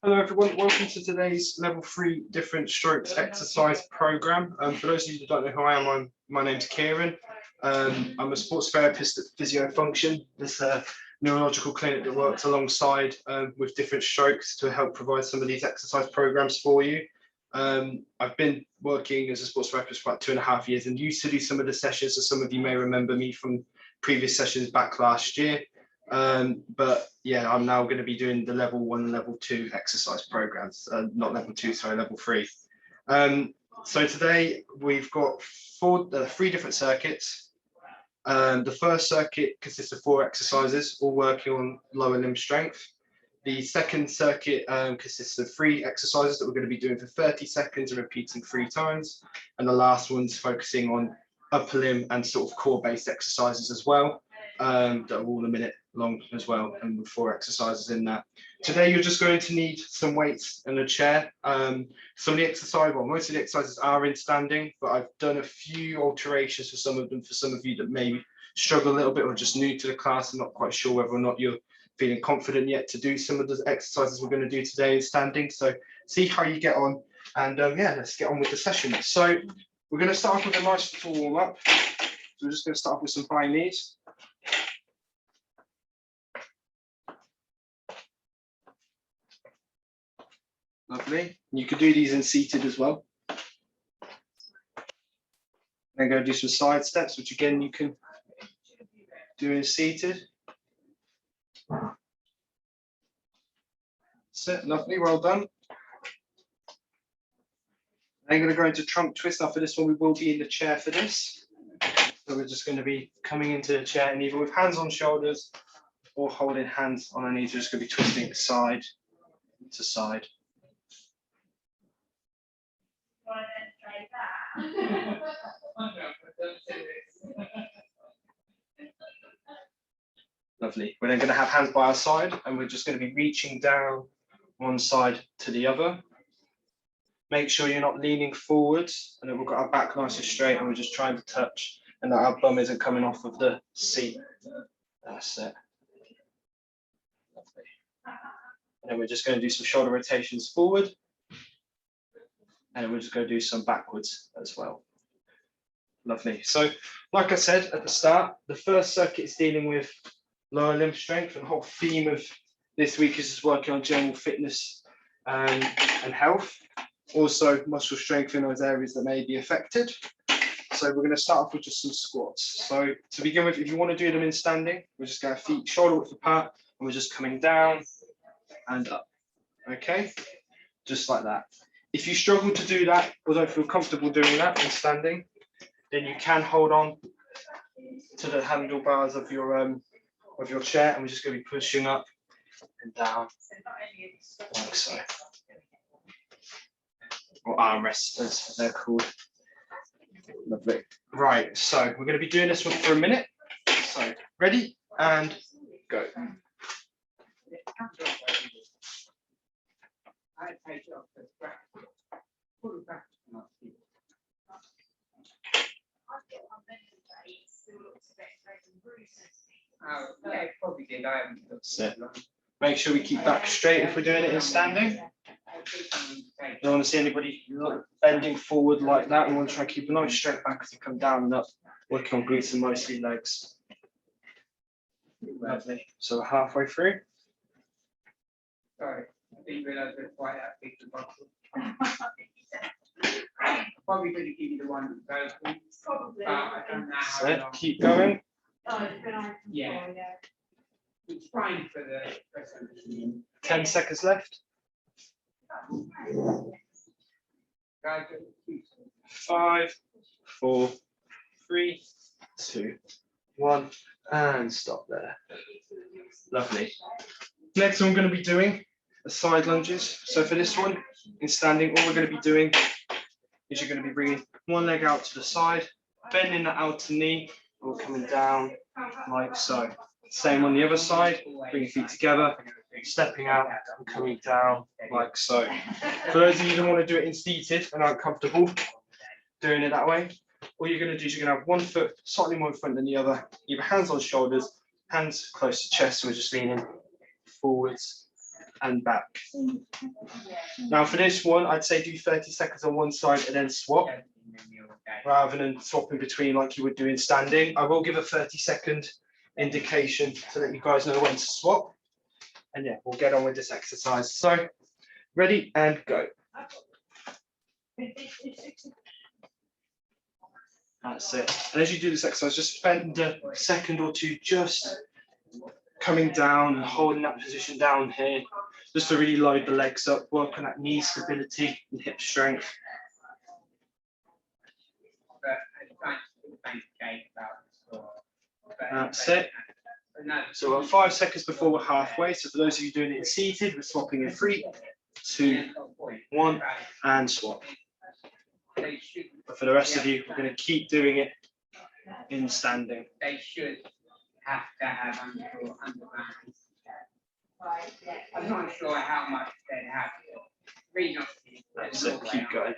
Hello everyone, welcome to today's level 3 different strokes exercise program. For those of you that don't know who I am, my name's Kieran. I'm a sports therapist at Physiofunction. This neurological clinic that works alongside with different strokes to help provide some of these exercise programs for you. I've been working as a sports therapist for about 2.5 years and used to do some of the sessions, so some of you may remember me from previous sessions back last year. But yeah, I'm now going to be doing the level 1 and level 2 exercise programs, not level 2, sorry, level 3. So today we've got three different circuits. The first circuit consists of 4 exercises, all working on lower limb strength. The second circuit consists of 3 exercises that we're going to be doing for 30 seconds and repeating 3 times. And the last one's focusing on upper limb and sort of core based exercises as well, that are all a minute long as well, and with 4 exercises in that. Today you're just going to need some weights and a chair. Some of the exercise, well, most of the exercises are in standing, but I've done a few alterations for some of them for some of you that maybe struggle a little bit or just new to the class and not quite sure whether or not you're feeling confident yet to do some of the exercises we're going to do today in standing. So see how you get on, and yeah, let's get on with the session. So we're going to start off with a nice little warm up. So we're just going to start off with some high knees. Lovely. You could do these in seated as well. Then go do some side steps, which again you can do in seated. That's it. Lovely. Well done. Then going to go into trunk twist. Now for this one, we will be in the chair for this. So we're just going to be coming into the chair, and either with hands on shoulders or holding hands on our knees, we're just going to be twisting side to side. Lovely. We're then going to have hands by our side, and we're just going to be reaching down one side to the other. Make sure you're not leaning forwards, and then we've got our back nice and straight, and we're just trying to touch, and that our bum isn't coming off of the seat. That's it. Lovely. And then we're just going to do some shoulder rotations forward, and we're just going to do some backwards as well. Lovely. So, like I said at the start, the first circuit is dealing with lower limb strength, and the whole theme of this week is just working on general fitness and health. Also, muscle strength in those areas that may be affected. So we're going to start off with just some squats. So to begin with, if you want to do them in standing, we're just going to feet shoulder width apart, and we're just coming down and up. Okay, just like that. If you struggle to do that or don't feel comfortable doing that in standing, then you can hold on to the handlebars of your chair, and we're just going to be pushing up and down like so. Or armrests, as they're called. Lovely. Right, so we're going to be doing this one for a minute. So ready and go. That's it. Make sure we keep back straight if we're doing it in standing. Don't want to see anybody bending forward like that. We want to try and keep a nice straight back as you come down and up, working on glutes and mostly legs. Lovely. So we're halfway through. Sorry, I didn't realise it was quite that big to bottle. Probably going to give you the one that goes. Probably. I don't know how So long. keep going. Yeah. It's fine for the rest of the team. 10 seconds left. 5, 4, 3, 2, 1, and stop there. Lovely. Next one we're going to be doing are side lunges. So for this one, in standing, all we're going to be doing is you're going to be bringing one leg out to the side, bending that outer knee, or coming down like so. Same on the other side, bring your feet together, stepping out and coming down like so. For those of you who want to do it in seated and aren't comfortable doing it that way, all you're going to do is you're going to have one foot slightly more in front than the other, either hands on shoulders, hands close to chest, so we're just leaning forwards and back. Now for this one, I'd say do 30 seconds on one side and then swap, rather than swapping between like you would do in standing. I will give a 30-second indication to let you guys know when to swap. And yeah, we'll get on with this exercise. So, ready and go. That's it. And as you do this exercise, just spend a second or two just coming down and holding that position down here, just to really load the legs up, work on that knee stability and hip strength. That's it. So we're 5 seconds before we're halfway. So for those of you doing it seated, we're swapping in 3, 2, 1, and swap. But for the rest of you, we're going to keep doing it in standing. They should have to have underground. I'm not sure how much they have to. That's it, keep going.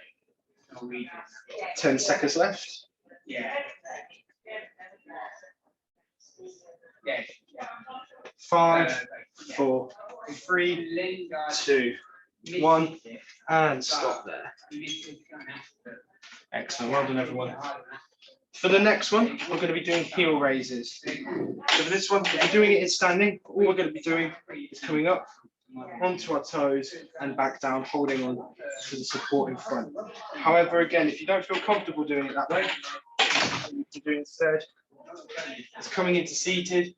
10 seconds left. Yeah. 5, 4, 3, 2, 1, and stop there. Excellent, well done everyone. For the next one, we're going to be doing heel raises. So for this one, if we're doing it in standing, all we're going to be doing is coming up onto our toes and back down, holding on to the support in front. However, again, if you don't feel comfortable doing it that way, what you can do instead is coming into seated,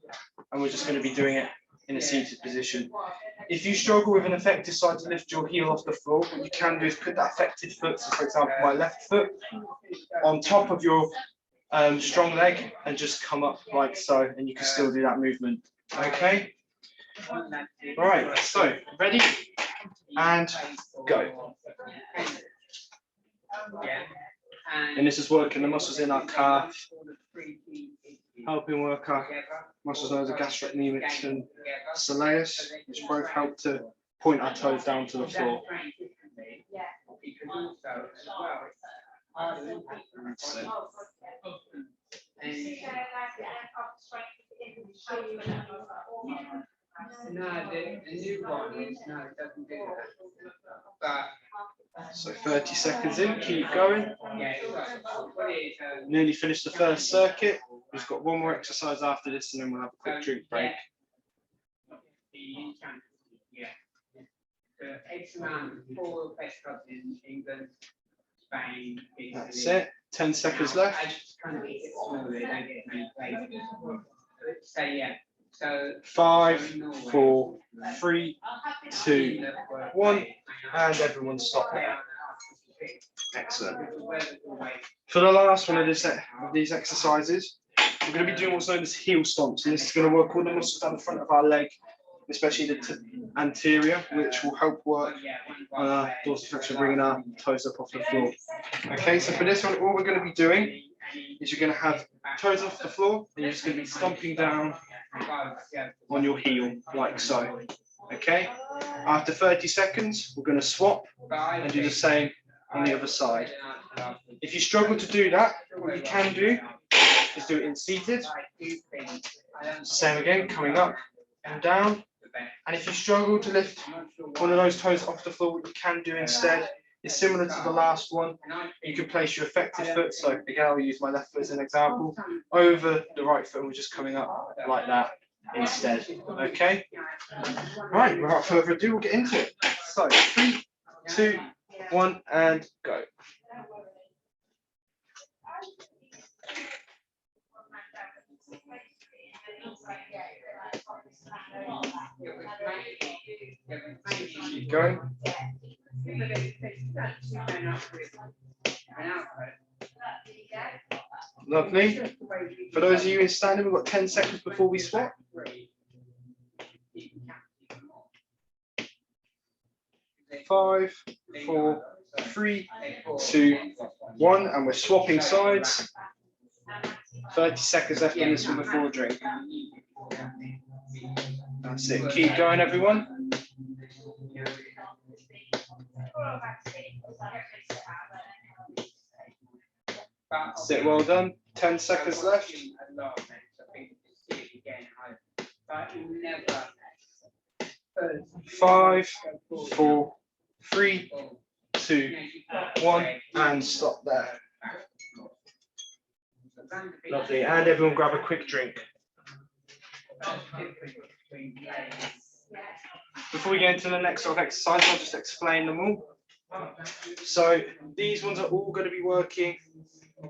and we're just going to be doing it in a seated position. If you struggle with an effective side to lift your heel off the floor, what you can do is put that affected foot, so for example my left foot, on top of your strong leg and just come up like so, and you can still do that movement. Okay? Right, so ready and go. And this is working the muscles in our calf, helping work our muscles known as the gastrocnemius and soleus, which both help to point our toes down to the floor. That's it. No, the new one is no, it doesn't do that. So 30 seconds in, keep going. Nearly finished the first circuit. We've got one more exercise after this, and then we'll have a quick drink break. That's it. 10 seconds left. 5, 4, 3, 2, 1, and everyone stop there. Excellent. For the last one of these exercises, we're going to be doing what's known as heel stomps, and this is going to work all the muscles down the front of our leg, especially the anterior, which will help work on our dorsiflexion, bringing our toes up off the floor. Okay, so for this one, all we're going to be doing is you're going to have toes off the floor, and you're just going to be stomping down on your heel, like so. Okay, after 30 seconds, we're going to swap and do the same on the other side. If you struggle to do that, what you can do is do it in seated. Same again, coming up and down. And if you struggle to lift one of those toes off the floor, what you can do instead is similar to the last one. You can place your effective foot, so again I'll use my left foot as an example, over the right foot, and we're just coming up like that instead. Okay? Right, without further ado, we'll get into it. So 3, 2, 1, and go. Keep going. Lovely. For those of you in standing, we've got 10 seconds before we swap. 5, 4, 3, 2, 1, and we're swapping sides. 30 seconds left in this one before the drink. That's it. Keep going, everyone. That's it. Well done. 10 seconds left. 5, 4, 3, 2, 1, and stop there. Lovely. And everyone grab a quick drink. Before we get into the next sort of exercise, I'll just explain them all. So these ones are all going to be working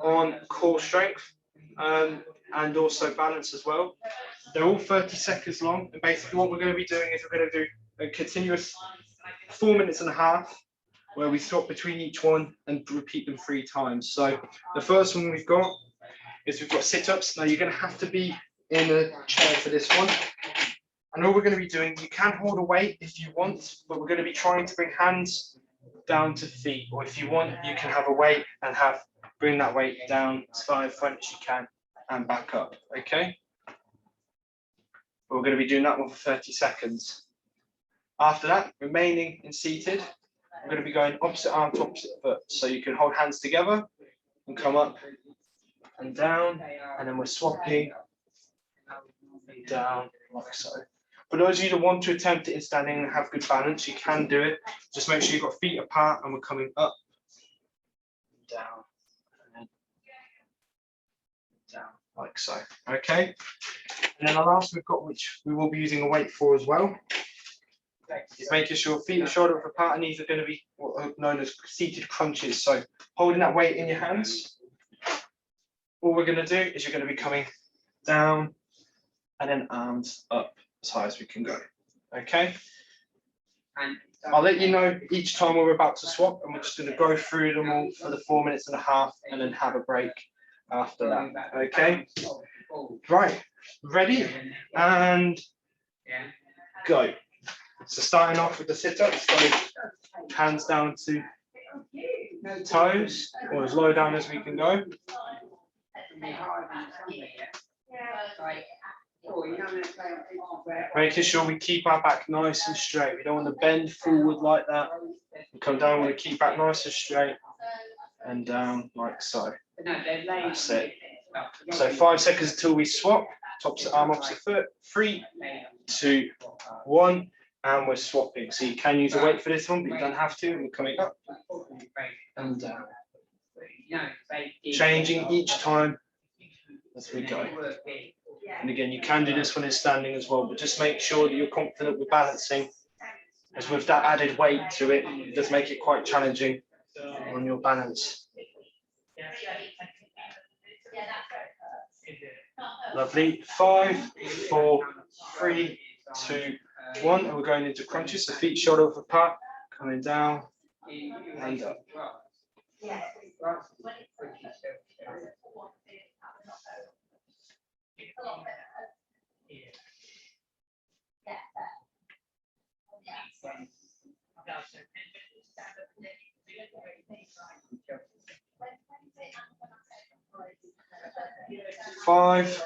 on core strength and also balance as well. They're all 30 seconds long, and basically what we're going to be doing is we're going to do a continuous 4 minutes and a half where we swap between each one and repeat them 3 times. So the first one we've got sit-ups. Now you're going to have to be in a chair for this one. And all we're going to be doing, you can hold a weight if you want, but we're going to be trying to bring hands down to feet. Or if you want, you can have a weight and bring that weight down as far in front as you can and back up, okay? But we're going to be doing that one for 30 seconds. After that, remaining in seated, we're going to be going opposite arm to opposite foot. So you can hold hands together and come up and down, and then we're swapping and down like so. For those of you that want to attempt it in standing and have good balance, you can do it. Just make sure you've got feet apart and we're coming up, down, and then down like so. Okay. And then the last we've got, which we will be using a weight for as well, is making sure feet are shoulder width apart, and these are going to be what are known as seated crunches. So holding that weight in your hands. All we're going to do is you're going to be coming down and then arms up as high as we can go. Okay. And I'll let you know each time we're about to swap, and we're just going to go through them all for the 4 minutes and a half and then have a break after that. Okay. Right. Ready? And go. So starting off with the sit-ups, so hands down to toes, or as low down as we can go. Making sure we keep our back nice and straight. We don't want to bend forward like that and come down. We want to keep back nice and straight and down like so. That's it. So 5 seconds until we swap. Opposite arm, opposite foot. 3, 2, 1, and we're swapping. So you can use a weight for this one, but you don't have to. We're coming up and down. Changing each time as we go. And again, you can do this one in standing as well, but just make sure that you're confident with balancing, as with that added weight to it, it does make it quite challenging on your balance. Lovely. 5, 4, 3, 2, 1, and we're going into crunches. So feet shoulder width apart, coming down and up. 5,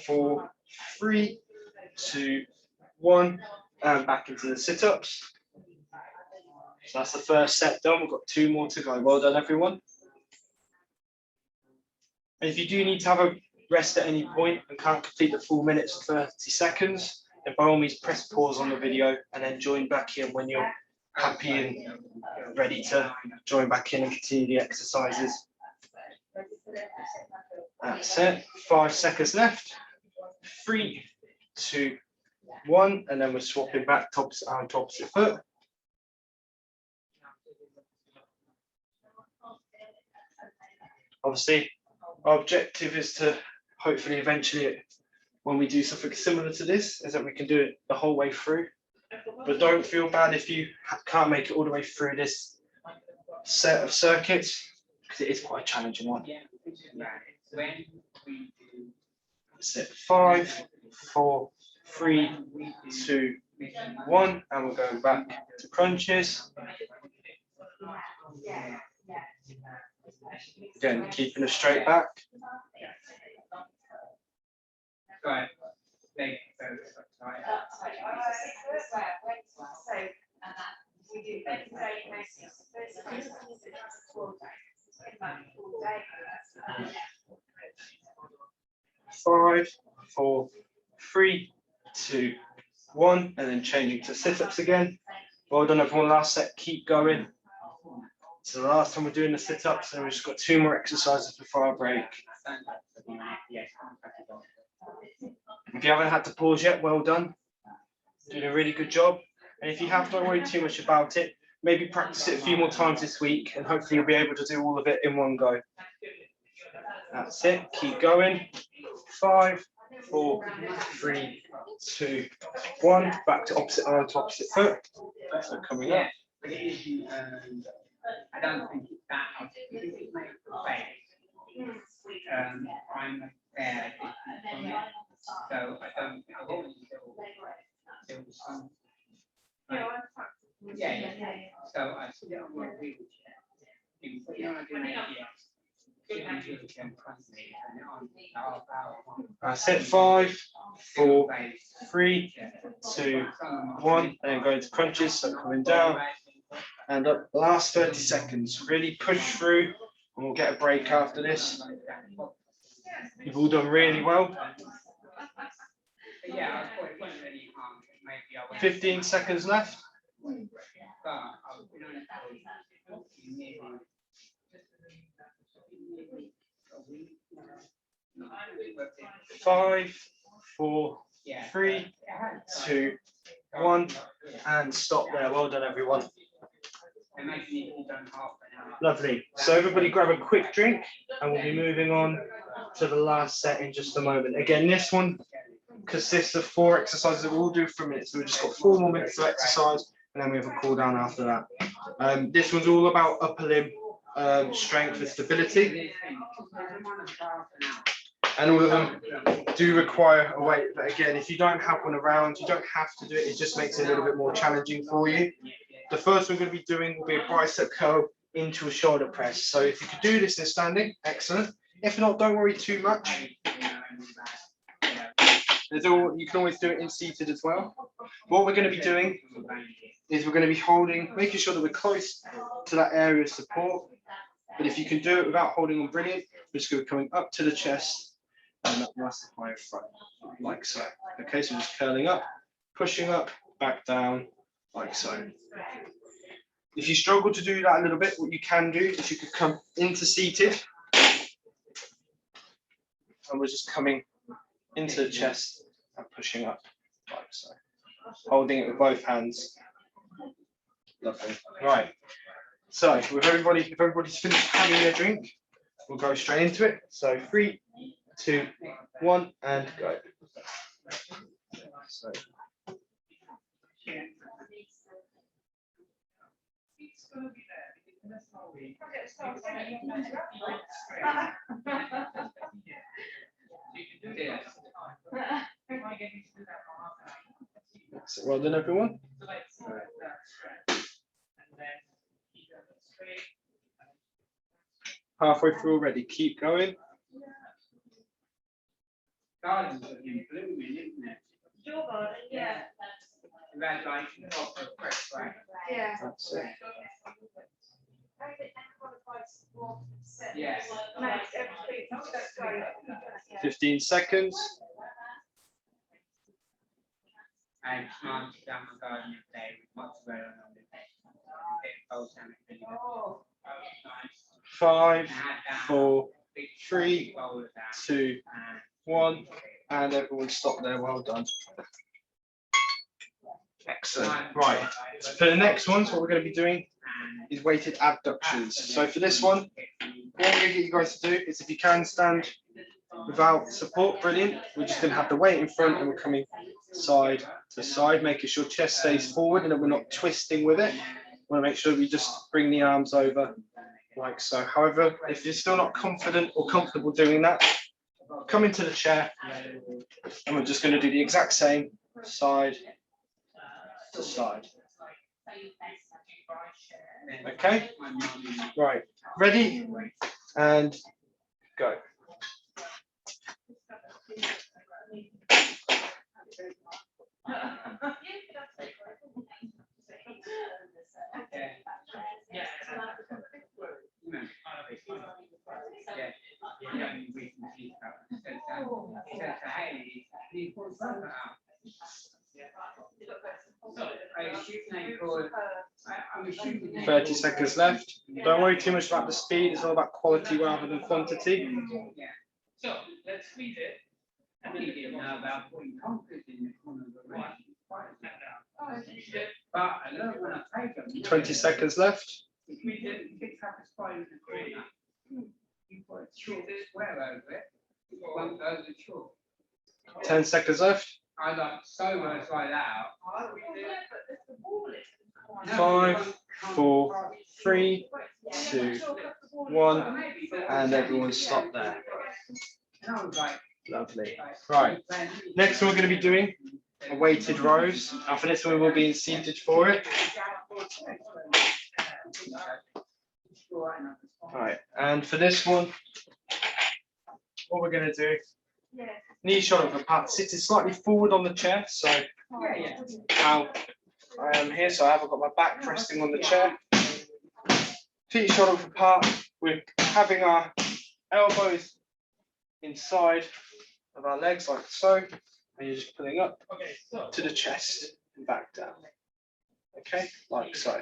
4, 3, 2, 1, and back into the sit-ups. So that's the first set done. We've got 2 more to go. Well done, everyone. And if you do need to have a rest at any point and can't complete the full minutes or 30 seconds, then by all means press pause on the video and then join back in when you're happy and ready to join back in and continue the exercises. That's it. 5 seconds left. 3, 2, 1, and then we're swapping back to opposite arm to opposite foot. Obviously, our objective is to hopefully eventually, when we do something similar to this, is that we can do it the whole way through. But don't feel bad if you can't make it all the way through this set of circuits, because it is quite a challenging one. That's it. 5, 4, 3, 2, 1, and we're going back to crunches. Again, keeping a straight back. Five, 4, 3, 2, 1, and then then changing to sit-ups again. Well done everyone, last set, keep going. So the last time we're doing the sit-ups, and we've just got 2 more exercises before our break. If you haven't had to pause yet, well done. Doing a really good job. And if you have, don't worry too much about it. Maybe practice it a few more times this week, and hopefully you'll be able to do all of it in one go. That's it, keep going. 5, 4, 3, 2, 1. Back to opposite arm to opposite foot. So coming up. But it isn't, I don't think it's that much. If it makes the face, I'm a fair distance from it. So I don't, I've always still some. Yeah. So I sit on my wheelchair. You know, I do it, That's it. 5, 4, 3, 2, 1. And then go into crunches, so coming down and up. Last 30 seconds. Really push through, and we'll get a break after this. You've all done really well. 15 seconds left. 5, 4, 3, 2, 1, and stop there. Well done, everyone. Lovely. So everybody grab a quick drink, and we'll be moving on to the last set in just a moment. Again, this one consists of 4 exercises that we'll do for a minute. So we've just got 4 more minutes of exercise, and then we have a cool down after that. This one's all about upper limb strength and stability. And all of them do require a weight, but again, if you don't have one around, you don't have to do it. It just makes it a little bit more challenging for you. The first we're going to be doing will be a bicep curl into a shoulder press. So if you could do this in standing, excellent. If not, don't worry too much. You can always do it in seated as well. What we're going to be doing is we're going to be holding, making sure that we're close to that area of support. But if you can do it without holding on, brilliant. We're just going to be coming up to the chest and up nice and high front, like so. Okay, so just curling up, pushing up, back down, like so. If you struggle to do that a little bit, what you can do is you could come into seated, and we're just coming into the chest and pushing up, like so. Holding it with both hands. Lovely. Right. So with everybody, if everybody's finished having their drink, we'll go straight into it. So 3, 2, 1, and go. So. So well done, everyone. Halfway through already. Keep going. Garden's looking blooming, isn't it? Your garden, yeah. Red light and proper fresh light. Yeah. That's it. Yeah. 15 seconds. I planted down my garden today with mozzarella on it. 5, 4, 3, 2, 1, and everyone stop there. Well done. Excellent. Right. So for the next ones, what we're going to be doing is weighted abductions. So for this one, what we're going to get you guys to do is, if you can stand without support, brilliant. We're just going to have the weight in front, and we're coming side to side, making sure chest stays forward and that we're not twisting with it. We want to make sure we just bring the arms over like so. However, if you're still not confident or comfortable doing that, come into the chair, and we're just going to do the exact same side to side. Okay, right, ready, and go. 30 seconds left. Don't worry too much about the speed, it's all about quality rather than quantity. So let's squeeze it. I think it now about putting concrete in the corner of the room. But I know when I take them. 20 seconds left. Squeeze it, fix up a spot in the corner. You put a chalk square over it. You won't go the chalk. 10 seconds left. I like so much like that. 5, 4, 3, 2, 1, and everyone stop there. Lovely. Right. Next one we're going to be doing a weighted rows. And for this one we'll be seated for it. Right. And for this one, what we're going to do, knee shoulder apart, sitting slightly forward on the chair. So how I am here, so I haven't got my back resting on the chair. Feet shoulder apart. We're having our elbows inside of our legs like so, and you're just pulling up to the chest and back down. Okay, like so.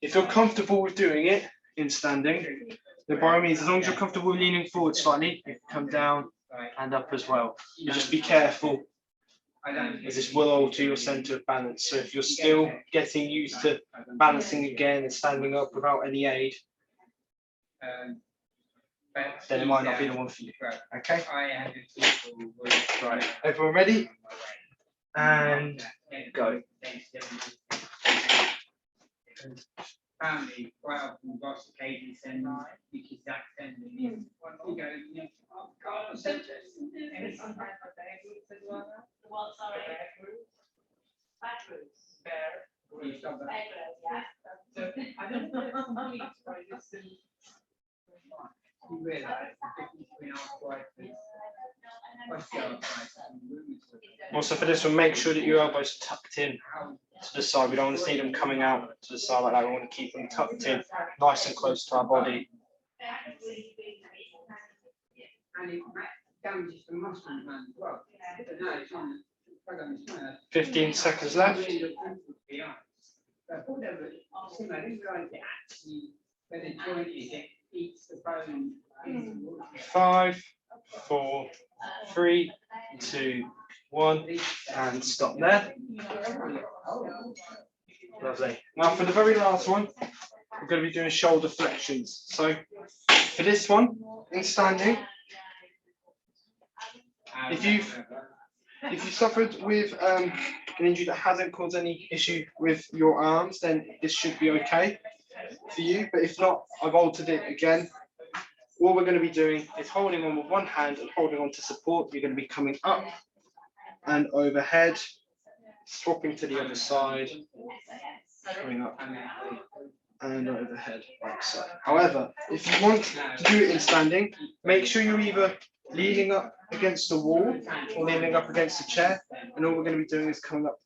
If you're comfortable with doing it in standing, then by all means, as long as you're comfortable leaning forward slightly, you can come down and up as well. You just be careful, as this will alter your centre of balance. So if you're still getting used to balancing again and standing up without any aid, then it might not be the one for you. Okay? Right, everyone ready? And go. Family, well, from Ross Cadence and because that's then you go, you realize the difference between our Also for this one, make sure that your elbows are tucked in to the side. We don't want to see them coming out to the side like that. We want to keep them tucked in, nice and close to our body. And it damages the muscle man as well. 15 seconds left. 5, 4, 3, 2, 1, and stop there. Lovely. Now for the very last one, we're going to be doing shoulder flexions. So for this one, in standing, if you suffered with an injury that hasn't caused any issue with your arms, then this should be okay for you. But if not, I've altered it again. What we're going to be doing is holding on with one hand and holding on to support. You're going to be coming up and overhead, swapping to the other side, coming up and overhead like so. However, if you want to do it in standing, make sure you're either leaning up against the wall or leaning up against the chair, and all we're going to be doing is coming up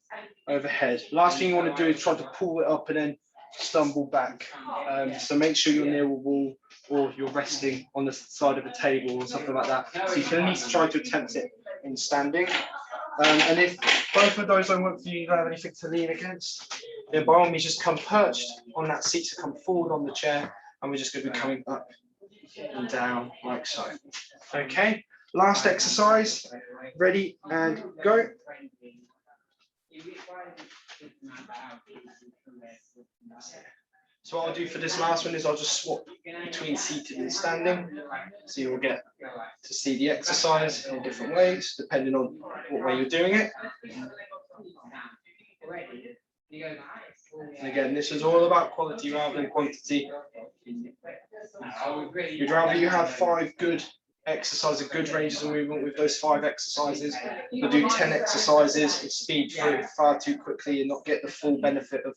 overhead. Last thing you want to do is try to pull it up and then stumble back. So make sure you're near a wall or you're resting on the side of a table or something like that. So you can at least try to attempt it in standing. And if both of those don't work for you, you don't have anything to lean against, then by all means just come perched on that seat, so come forward on the chair, and we're just going to be coming up and down like so. Okay, last exercise, ready and go. So what I'll do for this last one is I'll just swap between seated and standing, so you'll get to see the exercise in different ways depending on what way you're doing it. And again, this is all about quality rather than quantity. You'd rather you have 5 good exercises, good ranges of movement with those 5 exercises, than do 10 exercises and speed through it far too quickly and not get the full benefit of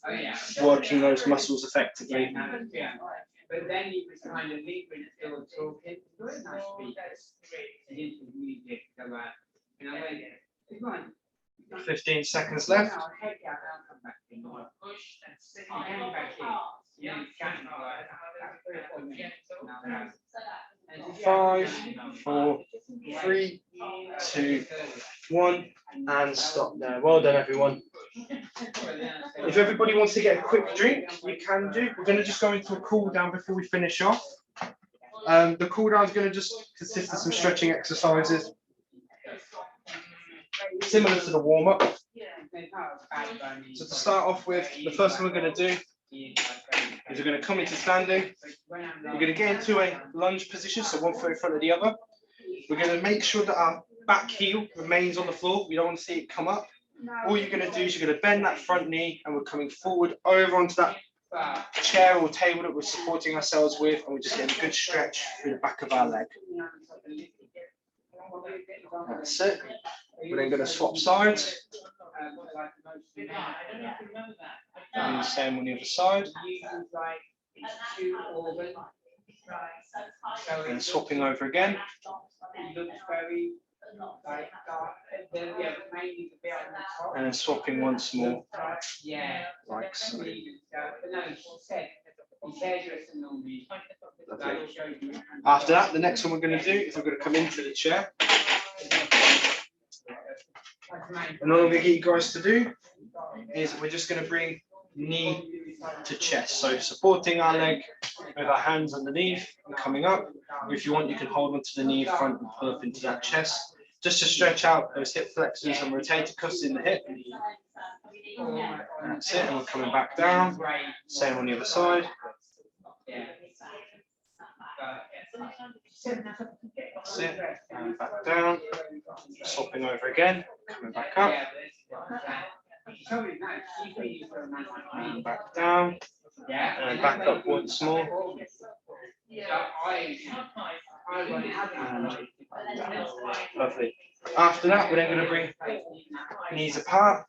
working those muscles effectively. But then you was kind of leaving it still talking. It's nice speakers. Music, so you know, 15 seconds left. 5, 4, 3, 2, 1, And stop there. Well done, everyone. If everybody wants to get a quick drink, you can do. We're going to just go into a cool down before we finish off. The cool down is going to just consist of some stretching exercises, similar to the warm up. So to start off with, the first thing we're going to do is we're going to come into standing. We're going to get into a lunge position, so one foot in front of the other. We're going to make sure that our back heel remains on the floor. We don't want to see it come up. All you're going to do is you're going to bend that front knee, and we're coming forward over onto that chair or table that we're supporting ourselves with, and we're just getting a good stretch through the back of our leg. That's it. We're then going to swap sides. And the same on the other side. And swapping over again. And then swapping once more. Like so. Lovely. After that, the next one we're going to do is we're going to come into the chair. And all I'm going to get you guys to do is we're just going to bring knee to chest. So supporting our leg with our hands underneath and coming up. If you want, you can hold onto the knee front and pull up into that chest. Just to stretch out those hip flexors and rotator cuffs in the hip. That's it, and we're coming back down. Same on the other side. That's it, and back down. Swapping over again, coming back up. And back down. And back up once more. And lovely. After that, we're then going to bring knees apart,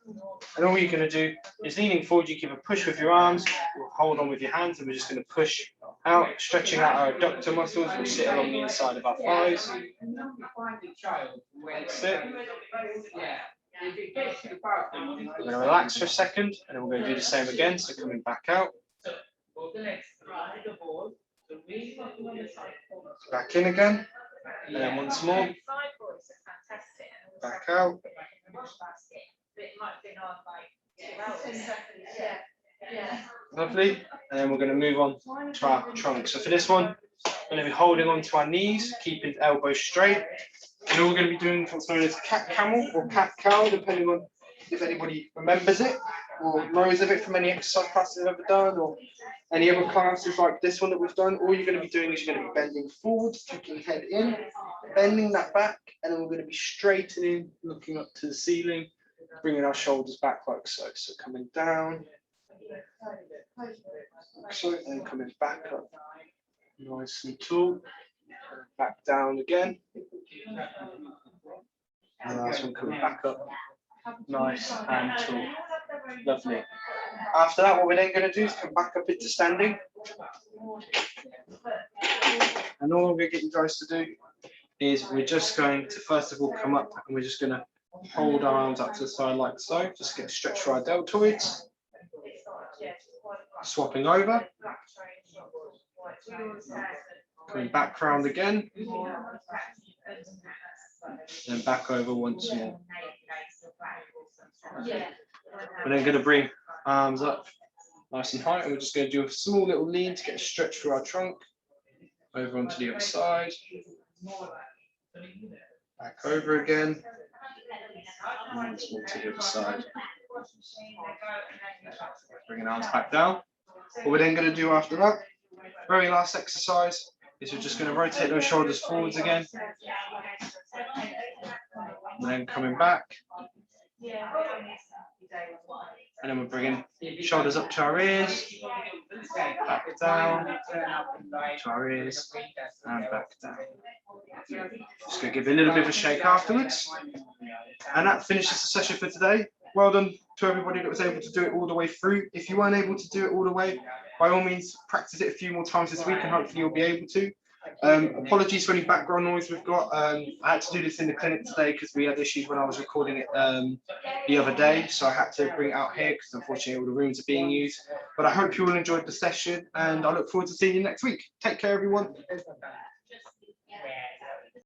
and all you're going to do is leaning forward. You give a push with your arms, we'll hold on with your hands, and we're just going to push out, stretching out our abductor muscles, which sit along the inside of our thighs. That's it. We're going to relax for a second, and then we're going to do the same again. So coming back out. Back in again, and then once more. Back out. Lovely. And then we're going to move on to our trunk. So for this one, we're going to be holding on to our knees, keeping elbows straight. And all we're going to be doing what's known as cat camel or cat cow, depending on if anybody remembers it or knows of it from any exercise classes they've ever done or any other classes like this one that we've done. All you're going to be doing is you're going to be bending forward, tucking head in, bending that back, and then we're going to be straightening, looking up to the ceiling, bringing our shoulders back like so. So coming down, like so, and coming back up, nice and tall, back down again. And the last one coming back up, nice and tall. Lovely. After that, what we're then going to do is come back up into standing. And all I'm going to get you guys to do is we're just going to first of all come up, and we're just going to hold our arms up to the side like so. Just get a stretch for our deltoids. Swapping over. Coming back round again. Then back over once more. We're then going to bring arms up nice and high, and we're just going to do a small little lean to get a stretch through our trunk. Over onto the other side. Back over again. And once more to the other side. Bringing arms back down. What we're then going to do after that, very last exercise, is we're just going to rotate those shoulders forwards again. And then coming back. And then we're bringing shoulders up to our ears, back down, to our ears, and back down. Just going to give it a little bit of a shake afterwards. And that finishes the session for today. Well done to everybody that was able to do it all the way through. If you weren't able to do it all the way, by all means, practice it a few more times this week, and hopefully you'll be able to. Apologies for any background noise we've got. I had to do this in the clinic today because we had issues when I was recording it the other day, so I had to bring it out here because unfortunately all the rooms are being used. But I hope you all enjoyed the session, and I look forward to seeing you next week. Take care, everyone.